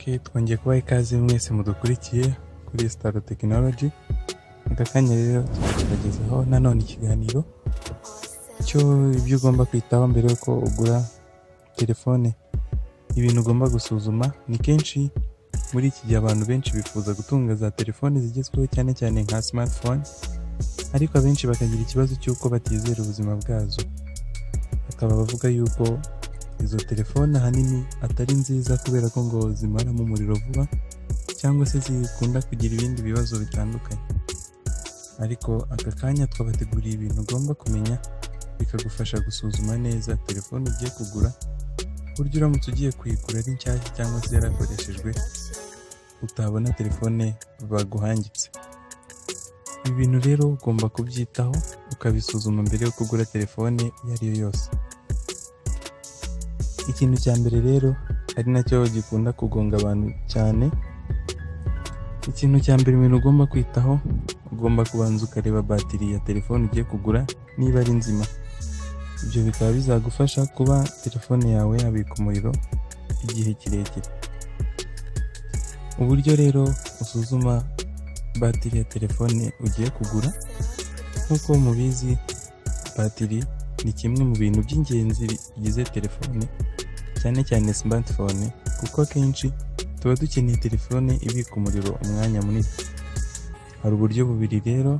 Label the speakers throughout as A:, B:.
A: twongeye kubaha ikaze mwese mudukurikiye kuri Star Technology. Aka kanya rero tukagezaho nanone ikiganiro ibyo ugomba kwitaho mbere yuko ugura telefone. Ibintu ugomba gusuzuma ni kenshi muri iki gihe abantu benshi bifuza gutunga za telefone zigezweho cyane cyane nka smartphone, ariko abenshi bakagira ikibazo cy'uko batizera ubuzima bwazo. Bakaba bavuga yuko izo telefone ahanini atari nziza kubera ko ngo zimaramo umuriro vuba cyangwa se zikunda kugira ibindi bibazo bitandukanye. Ariko aka kanya twabateguriye ibintu ugomba kumenya bikagufasha gusuzuma neza telefone ugiye kugura, buryo uramutse ugiye kuyigura ari nshyashya cyangwa se yarakoreshejwe utabona telefone baguhangitse. Ibi bintu rero ugomba kubyitaho ukabisuzuma mbere yo kugura telefone iyo ari yo yose. Ikintu cya mbere rero ari nacyo gikunda kugonga abantu cyane, ikintu cya mbere ibintu ugomba kwitaho, ugomba kubanza ukareba batiri ya telefone ugiye kugura niba ari nzima. Ibyo bikaba bizagufasha kuba telefone yawe yabika umuriro igihe kirekire. Uburyo rero usuzuma batiri ya telefone ugiye kugura, nk'uko mubizi batiri ni kimwe mu bintu by'ingenzi bigize telefone, cyane cyane smartphone, kuko akenshi tuba dukeneye telefone ibika umuriro umwanya munini. Hari uburyo bubiri rero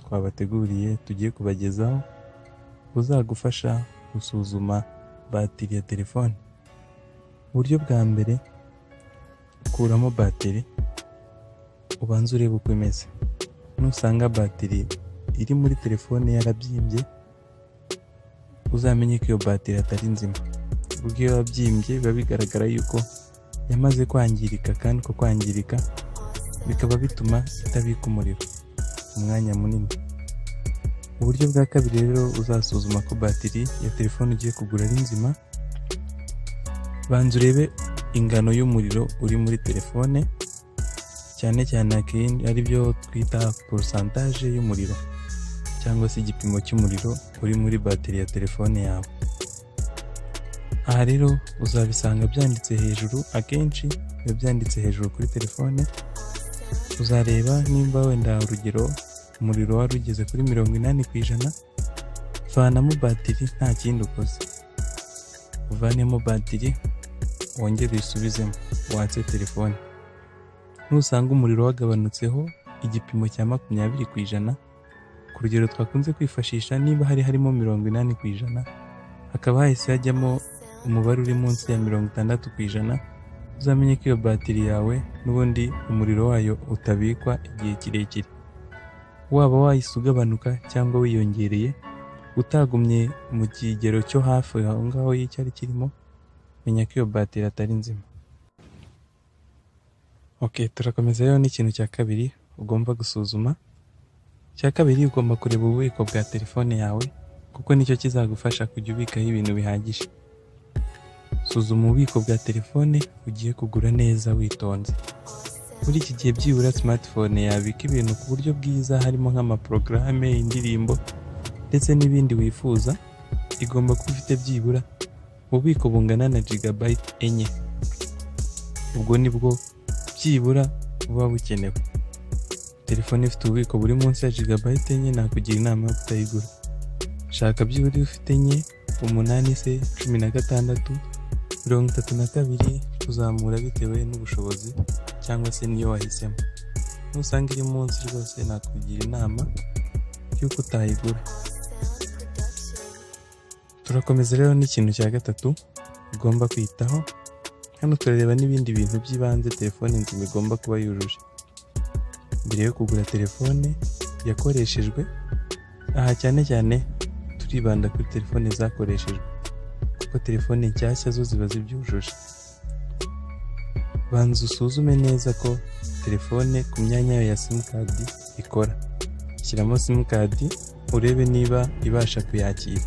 A: twabateguriye tugiye kubagezaho buzagufasha gusuzuma batiri ya telefone. Uburyo bwa mbere, kuramo batiri ubanza urebe uko imeze. Nusanga batiri iri muri telefone yarabyimbye, uzamenye ko iyo batiri atari nzima. Ubwo iyo yabyimbye biba bigaragara yuko yamaze kwangirika, kandi ko kwangirika bikaba bituma itabika umuriro umwanya munini. Uburyo bwa kabiri rero uzasuzuma ko batiri ya telefone ugiye kugura ari nzima, banza urebe ingano y'umuriro uri muri telefone, cyane cyane ari byo twita pourcentage y'umuriro cyangwa se igipimo cy'umuriro uri muri batiri ya telefone yawe. Aha rero uzabisanga byanditse hejuru, akenshi biba byanditse hejuru kuri telefone. Uzareba nimba wenda urugero umuriro wari ugeze kuri 80%, vanamo batiri nta kindi ukoze. Uvanemo batiri wongere uyisubizemo, watse telefone. Nusanga umuriro wagabanutseho igipimo cya 20%, ku rugero twakunze kwifashisha niba harimo 80%, hakaba hahise hajyamo umubare uri munsi ya 60%, uzamenye ko iyo batiri yawe n'ubundi umuriro wayo utabikwa igihe kirekire. Waba wahise ugabanuka cyangwa wiyongereye, utagumye mu kigero cyo hafi aho ngaho y'icyari kirimo, menya ko iyo batiri atari nzima. Turakomeza rero n'ikintu cya kabiri ugomba gusuzuma. Cya kabiri, ugomba kureba ububiko bwa telefone yawe, kuko nicyo kizagufasha kujya ubikaho ibintu bihagije. Suzuma ububiko bwa telefone ugiye kugura neza witonze. Muri iki gihe byibura smartphone yabika ibintu ku buryo bwiza, harimo nk'amaporogaramu, indirimbo ndetse n'ibindi wifuza. Igomba kuba ifite byibura ububiko bungana na gigabyte 4. Ubwo nibwo byibura buba bukenewe. Telefone ifite ububiko buri munsi ya gigabyte 4 nakugira inama yo kutayigura. Shaka byibura ufite 4, 8 se 16, 32 kuzamura bitewe n'ubushobozi cyangwa se niyo wahisemo. Nusanga iri munsi rwose nakugira inama y'uko utayigura. Turakomeza rero n'ikintu cya gatatu ugomba kwitaho. Hano turareba n'ibindi bintu by'ibanze telefone nzima igomba kuba yujuje mbere yo kugura telefone yakoreshejwe. Aha cyane cyane turibanda kuri telefone zakoreshejwe, kuko telefone nshyashya zo ziba zibyujuje. Banza usuzume neza ko telefone ku myanya yayo ya simcard ikora. Shyiramo simcard urebe niba ibasha kuyakira.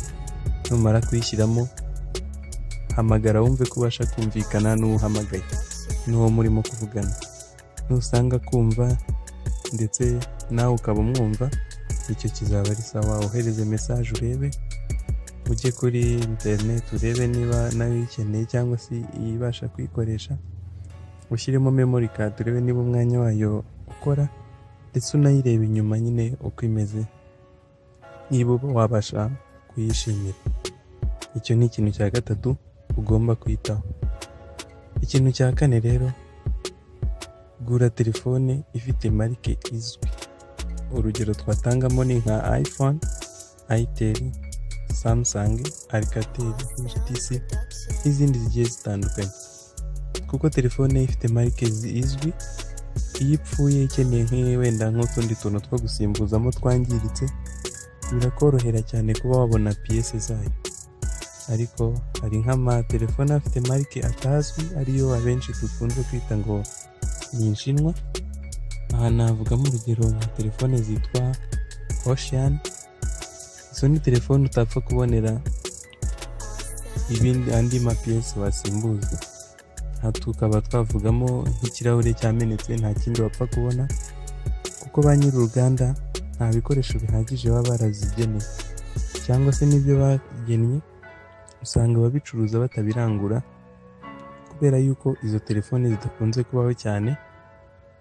A: Numara kuyishyiramo, hamagara wumve ko ubasha kumvikana n'uhamagaye, n'uwo murimo kuvugana. Nusanga kumva ndetse nawe ukaba umwumva, icyo kizaba ari sawa. Ohereze message urebe, ujye kuri internet urebe niba nawe uyikeneye cyangwa se ibasha kuyikoresha. ushyiremo memory card urebe niba umwanya wayo ukora, ndetse unayireba inyuma nyine uko imeze, niba wabasha kuyishimira. Icyo ni ikintu cya gatatu ugomba kwitaho. Ikintu cya kane rero, gura telefone ifite marike izwi. Urugero twatangamo ni nka iPhone, Itel, Samsung, Alcatel, HTC n'izindi zigiye zitandukanye, kuko telefone ifite marike izwi iyo ipfuye ikeneye wenda nk'utundi tuntu two gusimbuzamo twangiritse, birakorohera cyane kuba wabona piyese zayo. Ariko hari nk'amatelefone afite marike atazwi ariyo abenshi dukunze kwita ngo ni inshinwa. Aha navugamo urugero nka telefone zitwa Ocean. Izo ni telefone utapfa kubonera ibindi andi mapiyesi wasimbuza. Aha tukaba twavugamo nk'ikirahure cyamenetse, nta kindi wapfa kubona kuko ba nyir'uruganda nta bikoresho bihagije baba barazigeneye, cyangwa se n'ibyo bagennye usanga ababicuruza batabirangura kubera yuko izo telefone zidakunze kubaho cyane.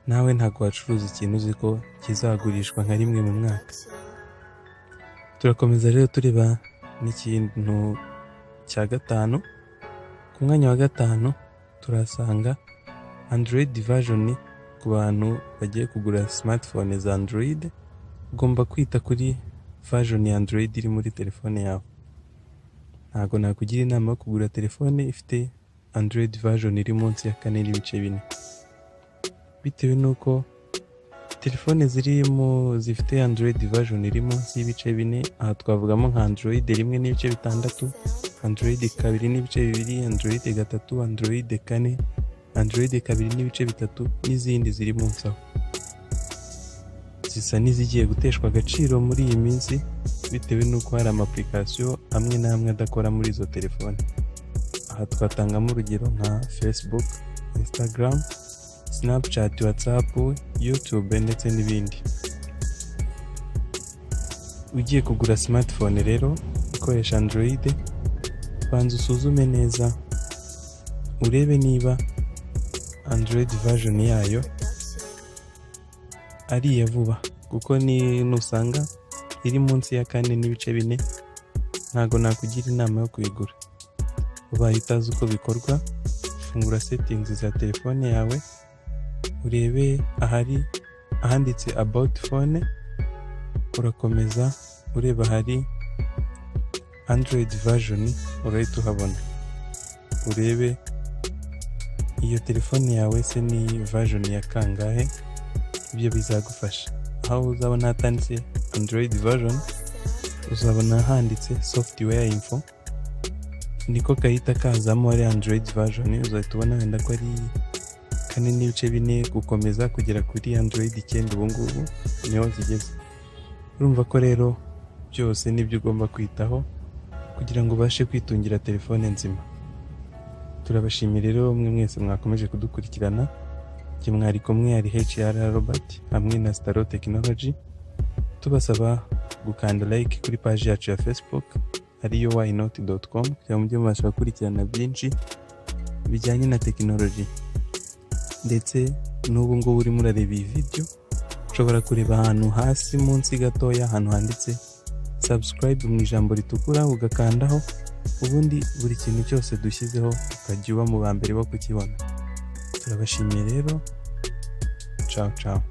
A: Nawe ntabwo wacuruza ikintu uzi ko kizagurishwa nka rimwe mu mwaka. Turakomeza rero tureba n'ikintu cya gatanu. Ku mwanya wa gatanu turasanga Android version. Ku bantu bagiye kugura smartphone za Android, ugomba kwita kuri version ya Android iri muri telefone yawe. Ntabwo nakugira inama yo kugura telefone ifite Android version iri munsi ya 4.4, bitewe n'uko telefone zifite Android version iri munsi y'ibice 4, aha twavugamo nka Android 1.6, Android 2.2, Android 3, Android 4, Android 2.3 n'izindi ziri munsi aho. Zisa n'izigiye guteshwa agaciro muri iyi minsi bitewe n'uko hari amapplication amwe n'amwe adakora muri izo telefone. Aha twatangamo urugero nka Facebook, Instagram, Snapchat, WhatsApp, YouTube ndetse n'ibindi. Ugiye kugura smartphone rero ikoresha Android, banza usuzume neza urebe niba Android version yayo ari iya vuba, kuko nusanga iri munsi ya 4.4 ntago nakugira inama yo kuyigura. Ubaye utazi uko bikorwa, fungura settings za telefone yawe, urebe ahanditse about phone, urakomeza ureba hari Android version, urahita uhabona. Urebe iyo telefone yawe se ni version ya kangahe, ibyo bizagufasha. Aho uzabona hatanditse Android version, uzabona handitse software info, niko kahita kazamo ari Android version. Uzahita ubona wenda ko ari 4.4 gukomeza kugera kuri Android 9. ubu ngubu niho zigeze. Urumva ko rero byose nibyo ugomba kwitaho kugira ngo ubashe kwitungira telefone nzima. Turabashimira rero mwe mwese mwakomeje kudukurikirana. Mwari kumwe ari HR Robert hamwe na Staro Technology. Tubasaba gukanda like kuri page yacu ya Facebook ariyo whynot.com kugira ngo mujye mubasha gukurikirana byinshi bijyanye na technology. Ndetse n'ubu ngubu urimo urareba iyi video, ushobora kureba ahantu hasi munsi gatoya ahantu handitse subscribe mu ijambo ritukura, ugakandaho, ubundi buri kintu cyose dushyizeho ukajya uba mu ba mbere bo kukibona. Turabashimiye rero. Ciao ciao.